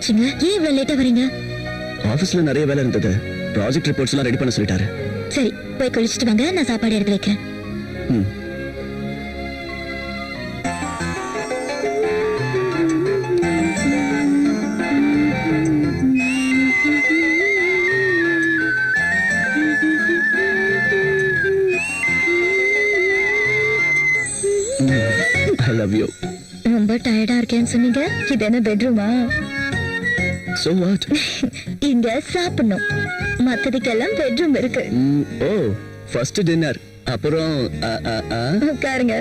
ஆச்சுங்க? ஏன் இவ்வளவு லேட்டா வரீங்க? ஆபீஸ்ல நிறைய வேலை இருந்தது. ப்ராஜெக்ட் ரிப்போர்ட்ஸ் எல்லாம் ரெடி பண்ண சொல்லிட்டாரு. சரி, போய் குளிச்சிட்டு வாங்க, நான் சாப்பாடு எடுத்து வைக்கிறேன். I love you. ரொம்ப டயர்டா இருக்கேன்னு சொன்னீங்க. இது என்ன பெட்ரூமா? So what? இங்க சாப்பிடணும். மத்ததுக்கெல்லாம் பெட்ரூம் இருக்கு. ஓ, ஃபர்ஸ்ட் டின்னர். அப்புறம் உட்காருங்க.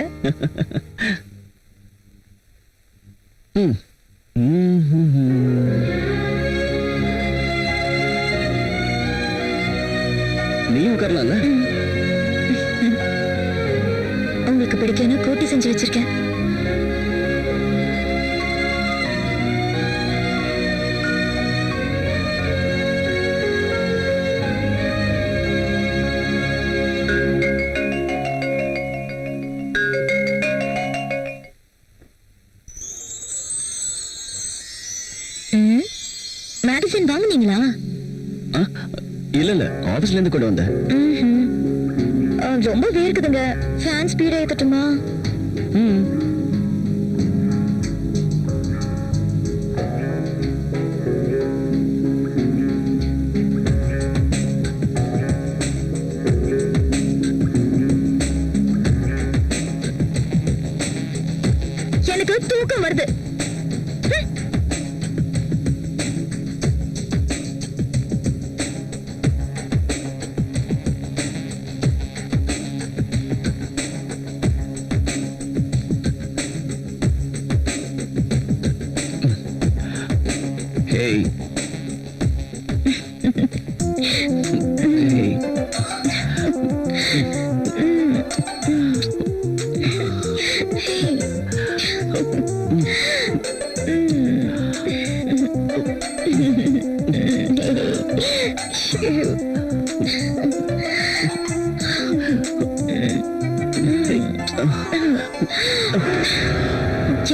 நீ உட்காரலாம்ல? உங்களுக்கு பிடிக்கும்னு கூட்டி செஞ்சு வச்சிருக்கேன். மேடிசன் வாங்குனீங்களா? இல்ல ஆபீஸ்ல இருந்து கொண்டு வந்தேன். ரொம்ப வேர்க்குதுங்க. Fan speedo ஏத்தட்டுமா? எனக்கு தூக்கம் வருது. Hey.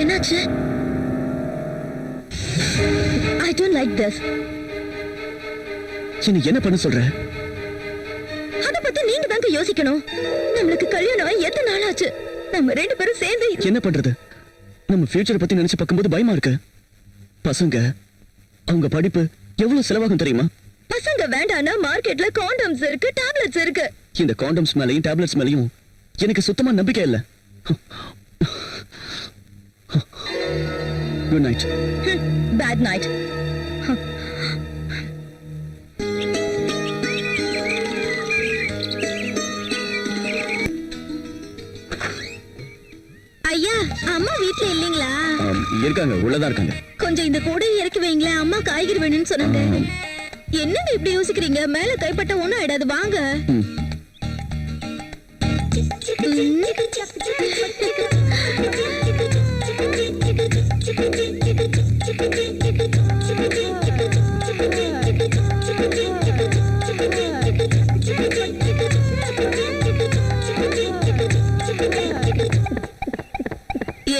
என்னாச்சு? I don't like this. என்ன பண்ண சொல்ற? அத பத்தி நீங்க தாங்க யோசிக்கணும். நமக்கு கல்யாணம் எத்தனை நாள் ஆச்சு? நம்ம ரெண்டு பேரும் சேர்ந்து என்ன பண்றது? நம்ம ஃபியூச்சர் பத்தி நினைச்சு பார்க்கும்போது பயமா இருக்கு. பசங்க, அவங்க படிப்பு எவ்வளவு செலவாகும் தெரியுமா? பசங்க வேண்டானா மார்க்கெட்ல காண்டம்ஸ் இருக்கு, டேப்லெட்ஸ் இருக்கு. இந்த காண்டம்ஸ் மேலயும் டேப்லெட்ஸ் மேலயும் எனக்கு சுத்தமா நம்பிக்கை இல்ல. Good night. Bad night. ஐயா, அம்மா வீட்ல இல்லீங்களா? இருக்காங்க, உள்ளதா இருக்காங்க. கொஞ்சம் இந்த கூடை இறக்கி வைங்களேன், அம்மா காய்கறி வேணும்னு சொன்னாங்க. என்னங்க இப்படி யோசிக்கிறீங்க? மேல கைப்பட்ட ஒண்ணும் ஆயிடாது, வாங்க.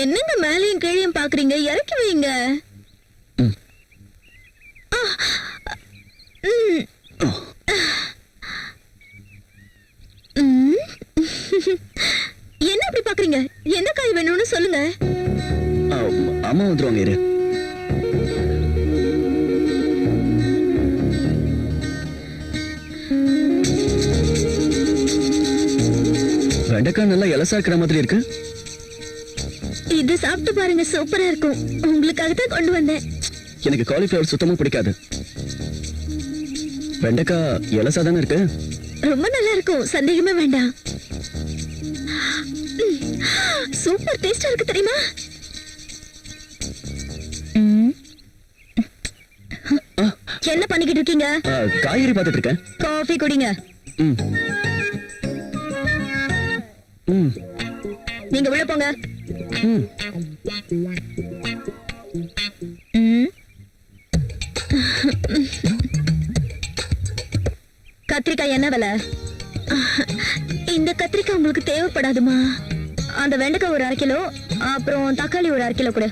என்னங்க மேலையும் கீழையும் பாக்குறீங்க? இறக்கி வைங்க. என்ன அப்படி பாக்குறீங்க? என்ன காய் வேணும்னு சொல்லுங்க. அம்மா வந்துருவாங்க, இரு. வெண்டைக்காய் நல்லா இலசா இருக்கிற மாதிரி இருக்கு. இது சாப்பிட்டு பாருங்க, சூப்பரா இருக்கும். உங்களுக்காக தான் கொண்டு வந்தேன். எனக்கு காலிஃபிளவர் சுத்தமா பிடிக்காது. வெண்டைக்காய் இலசா தானே இருக்கு. ரொம்ப நல்லா இருக்கும், சந்தேகமே வேண்டாம். சூப்பர் டேஸ்டா இருக்கு தெரியுமா? என்ன பண்ணிக்கிட்டு இருக்கீங்க? காய்கறி பார்த்துட்டு இருக்கேன். காஃபி குடிங்க. நீங்க உள்ள போங்க. கத்திரிக்காய் என்ன விலை? இந்த கத்திரிக்காய் உங்களுக்கு தேவைப்படாதுமா. அந்த வெண்டைக்காய் ஒரு 1/2 கிலோ, அப்புறம் தக்காளி ஒரு 1/2 கிலோ கூட.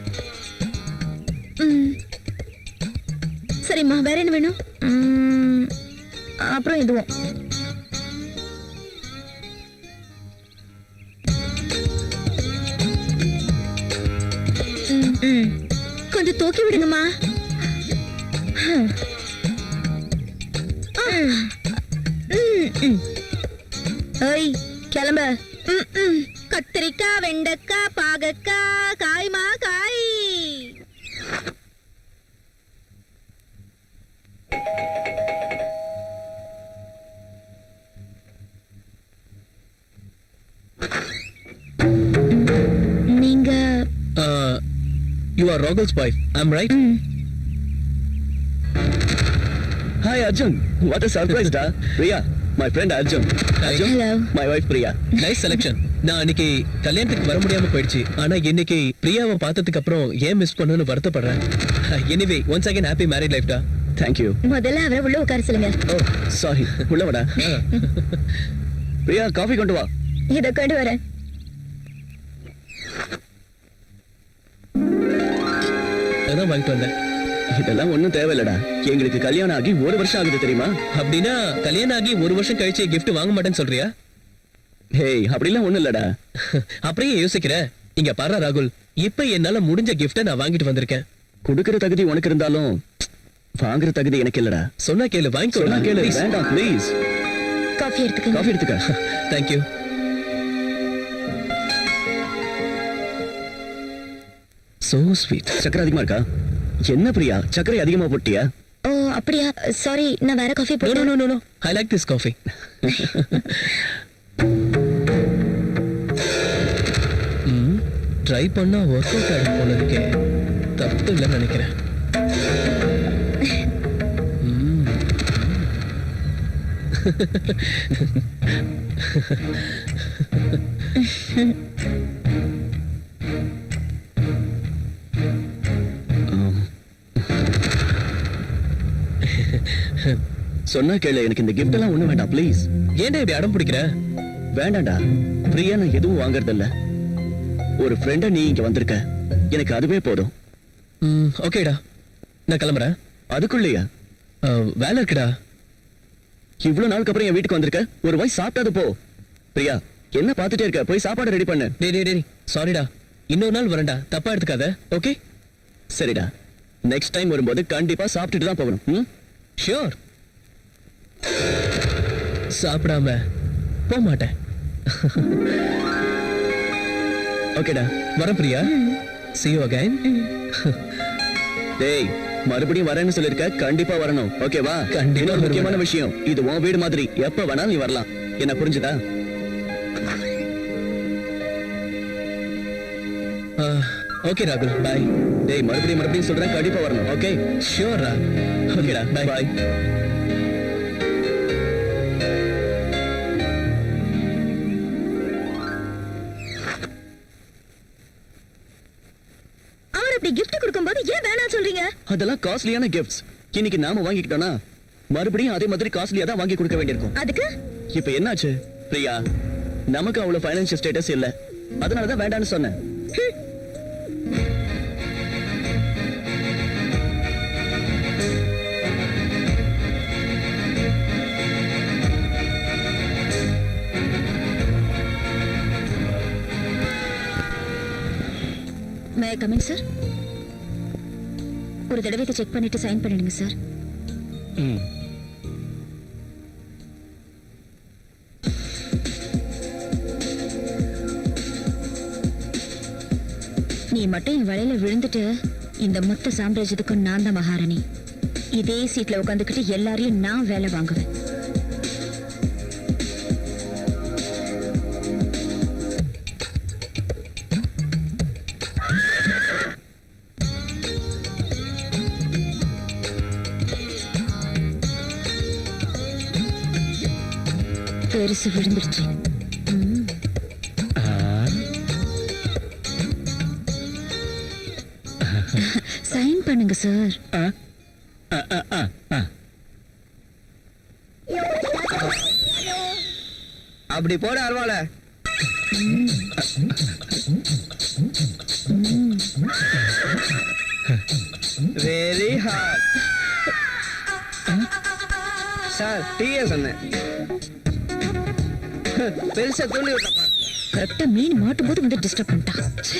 சரிம்மா, வேற என்ன வேணும்? அப்புறம் இதுவும். கொஞ்சம் தூக்கி விடுங்கம்மா. ஏய், கிளம்ப. கத்திரிக்காய், வெண்டைக்காய், பாகக்காய், காய்மா காய். நீங்க You are Rogel's wife, I'm right? Hi Arjun, what a surprise da. Priya, my friend Arjun. Arjun, Hello. my wife Priya. Nice selection. நான் அன்னைக்கு கல்யாணத்துக்கு வர முடியாம போயிடுச்சு. ஆனா இன்னைக்கு பிரியாவை பார்த்ததுக்கு அப்புறம் ஏன் மிஸ் பண்ணனும்னு வருத்தப்படுறேன். Anyway, once again happy married life da. Thank you. முதல்ல அவரை உள்ள உட்கார சொல்லுங்க. Oh, sorry. உள்ள வாடா. பிரியா, காஃபி கொண்டு வா. இத கொண்டு வரேன். அதான் வாங்கிட்டு வந்தேன். இதெல்லாம் ஒண்ணும் தேவையில்லடா. எங்களுக்கு கல்யாணம் ஆகி 1 வருஷம் ஆகுது தெரியுமா? அப்படின்னா கல்யாணம் ஆகி 1 வருஷம் கழிச்சு gift வாங்க மாட்டேன்னு சொல்றியா? ஹேய், அப்படிலாம் ஒண்ணும் இல்லடா. அப்படியே யோசிக்கிற. இங்க பாரு ராகுல், இப்ப என்னால முடிஞ்ச gift நான் வாங்கிட்டு வந்திருக்கேன். குடுக்கிற தகுதி உனக்கு இருந்தாலும் வாங்குற தகுதி எனக்கு இல்லடா. சொன்னா கேளு, வாங்கிக்கோ. சொன்னா கேளு. வேண்டாம் ப்ளீஸ். காஃபி எடுத்துக்கங்க. காஃபி எடுத்துக்க. Thank you. So sweet. சக்கரை அதிகமா இருக்கா? என்ன பிரியா, சக்கரை அதிகமா போட்டியா? ஓ, அப்படியா? சாரி, நான் வேற காஃபி No, போட்டு. no, no, no, no. I like this coffee. Try பண்ணா ஒர்க் அவுட் ஆகும் போல இருக்கே. தப்பு இல்லைன்னு நினைக்கிறேன். சொன்னா கேளு, எனக்கு இந்த gift எல்லாம் ஒண்ணும் வேண்டாம் ப்ளீஸ். ஏன்டா இப்படி அடம் பிடிக்கிற? வேண்டாம்டா. பிரியா, நான் எதுவும் வாங்குறது இல்ல. ஒரு ஃப்ரெண்டா நீ இங்க வந்திருக்க, எனக்கு அதுவே போதும். ஓகேடா, நான் கிளம்புறேன். அதுக்குள்ளேயா? வேலை இருக்குடா. இவ்வளவு நாளுக்கு அப்புறம் என் வீட்டுக்கு வந்திருக்க, ஒரு வாய் சாப்பிட்டாது போ. பிரியா, என்ன பார்த்துட்டே இருக்க? போய் சாப்பாடு ரெடி பண்ணு. டேய் சாரிடா, இன்னொரு நாள் வரேன்டா, தப்பா எடுத்துக்காத. ஓகே சரிடா, நெக்ஸ்ட் டைம் வரும்போது கண்டிப்பா சாப்பிட்டுட்டு தான் போகணும். ஷியோர். சாப்பிடாம போக மாட்டேன். ஓகேடா, வரேன் பிரியா. See you again. டேய், மறுபடியும் வரேன்னு சொல்லிருக்க, கண்டிப்பா வரணும். ஓகேவா? கண்டிப்பா இன்னொரு முக்கியமான வருவேன். விஷயம், இது உன் வீடு மாதிரி, எப்ப வேணாலும் நீ வரலாம். என்ன புரிஞ்சுதா? ஓகே ராகுல், பாய். டேய், மறுபடியும் சொல்றேன், கண்டிப்பா வரணும். ஓகே? ஷியோர் ரா. ஓகேடா, பாய். பாய். அவர் அப்படி gift கொடுக்கும்போது ஏன் வேணாம் சொல்றீங்க? அதெல்லாம் காஸ்ட்லியான கிஃப்ட்ஸ். இன்னைக்கு நாம வாங்கிக்கிட்டோம்னா மறுபடியும் அதே மாதிரி காஸ்ட்லியா தான் வாங்கி கொடுக்க வேண்டியிருக்கும். அதுக்கு இப்ப என்னாச்சு பிரியா? நமக்கு அவ்வளவு ஃபைனான்சியல் ஸ்டேட்டஸ் இல்ல, அதனாலதான் வேண்டாம்னு சொன்னேன். மே ஐ கம் இன் சார்? ஒரு தடவை இதை செக் பண்ணிட்டு சைன் பண்ணிடுங்க சார். நீ மட்டும் என் வலையில விழுந்துட்டு இந்த மொத்த சாம்ராஜ்யத்துக்கும் நான் தான் மகாராணி. இதே சீட்ல உட்காந்துக்கிட்டு எல்லாரையும் நான் வேலை வாங்குவேன். பெருசு விழுந்துருச்சு. சைன் பண்ணுங்க சார். அப்படி போட அருவாள. Very hard. சார் டீயே சொன்னேன். பெருசா தூண்டி விட்டப்பா. கரெக்டா மீன் மாட்டும் போது வந்து டிஸ்டர்ப் பண்ணிட்டான். ச்சே.